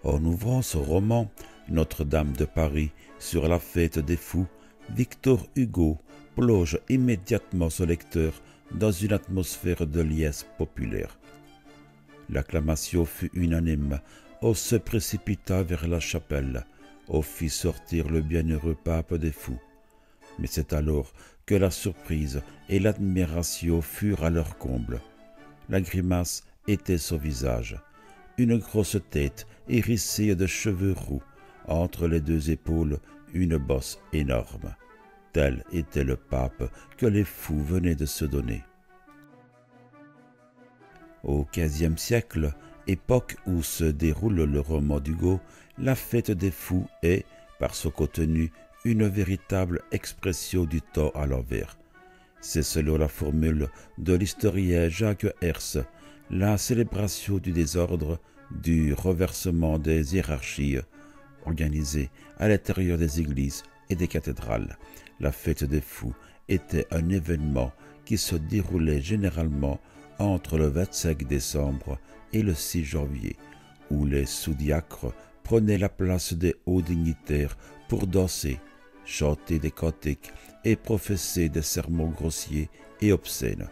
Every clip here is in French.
En ouvrant ce roman, Notre-Dame de Paris, sur la fête des fous, Victor Hugo plonge immédiatement son lecteur dans une atmosphère de liesse populaire. L'acclamation fut unanime. On se précipita vers la chapelle. On fit sortir le bienheureux pape des fous. Mais c'est alors que la surprise et l'admiration furent à leur comble. La grimace était son visage. Une grosse tête hérissée de cheveux roux, entre les deux épaules une bosse énorme. Tel était le pape que les fous venaient de se donner. Au XVe siècle, époque où se déroule le roman d'Hugo, la fête des fous est, par son contenu, une véritable expression du temps à l'envers. C'est selon la formule de l'historien Jacques Herse, la célébration du désordre, du renversement des hiérarchies organisées à l'intérieur des églises et des cathédrales. La fête des fous était un événement qui se déroulait généralement entre le 25 décembre et le 6 janvier, où les sous-diacres prenaient la place des hauts dignitaires pour danser, chanter des cantiques et professer des sermons grossiers et obscènes.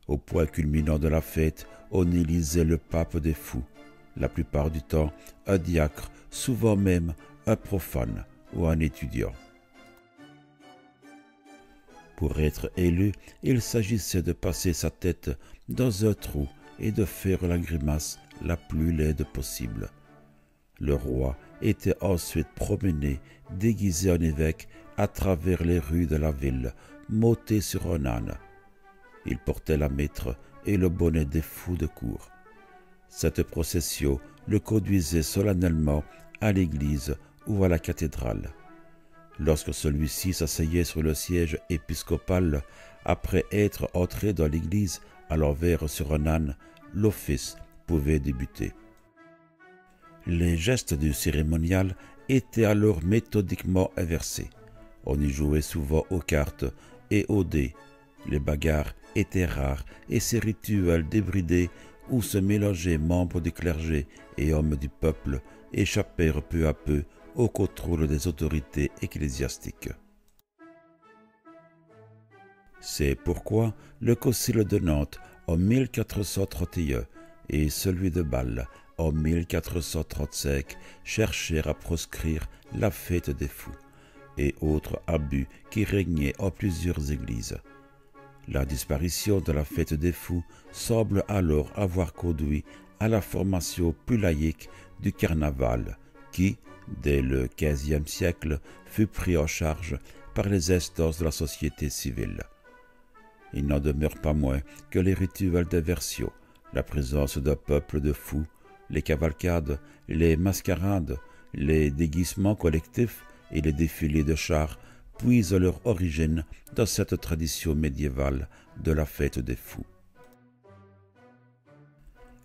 Au point culminant de la fête, on élisait le pape des fous, la plupart du temps un diacre, souvent même un profane ou un étudiant. Pour être élu, il s'agissait de passer sa tête dans un trou et de faire la grimace la plus laide possible. Le roi était ensuite promené, déguisé en évêque, à travers les rues de la ville, monté sur un âne. Il portait la mitre et le bonnet des fous de cour. Cette procession le conduisait solennellement à l'église ou à la cathédrale. Lorsque celui-ci s'asseyait sur le siège épiscopal, après être entré dans l'église à l'envers sur un âne, l'office pouvait débuter. Les gestes du cérémonial étaient alors méthodiquement inversés. On y jouait souvent aux cartes et aux dés. Les bagarres étaient rares et ces rituels débridés où se mélangeaient membres du clergé et hommes du peuple échappèrent peu à peu au contrôle des autorités ecclésiastiques. C'est pourquoi le Concile de Nantes en 1431 et celui de Bâle en 1435 cherchèrent à proscrire la fête des fous et autres abus qui régnaient en plusieurs églises. La disparition de la fête des fous semble alors avoir conduit à la formation plus laïque du carnaval qui, dès le XVe siècle, fut pris en charge par les instances de la société civile. Il n'en demeure pas moins que les rituels d'inversion, la présence d'un peuple de fous, les cavalcades, les mascarades, les déguisements collectifs et les défilés de chars puisent leur origine dans cette tradition médiévale de la fête des fous.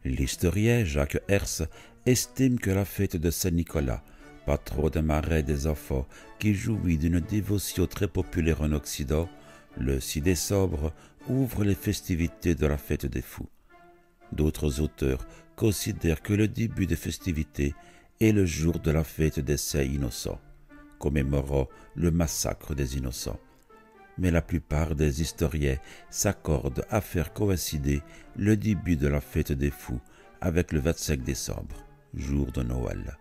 L'historien Jacques Herse estime que la fête de Saint-Nicolas, patron des marais des enfants qui jouit d'une dévotion très populaire en Occident, le 6 décembre ouvre les festivités de la fête des fous. D'autres auteurs considèrent que le début des festivités est le jour de la fête des Saints innocents, commémorant le massacre des innocents. Mais la plupart des historiens s'accordent à faire coïncider le début de la fête des fous avec le 25 décembre, jour de Noël.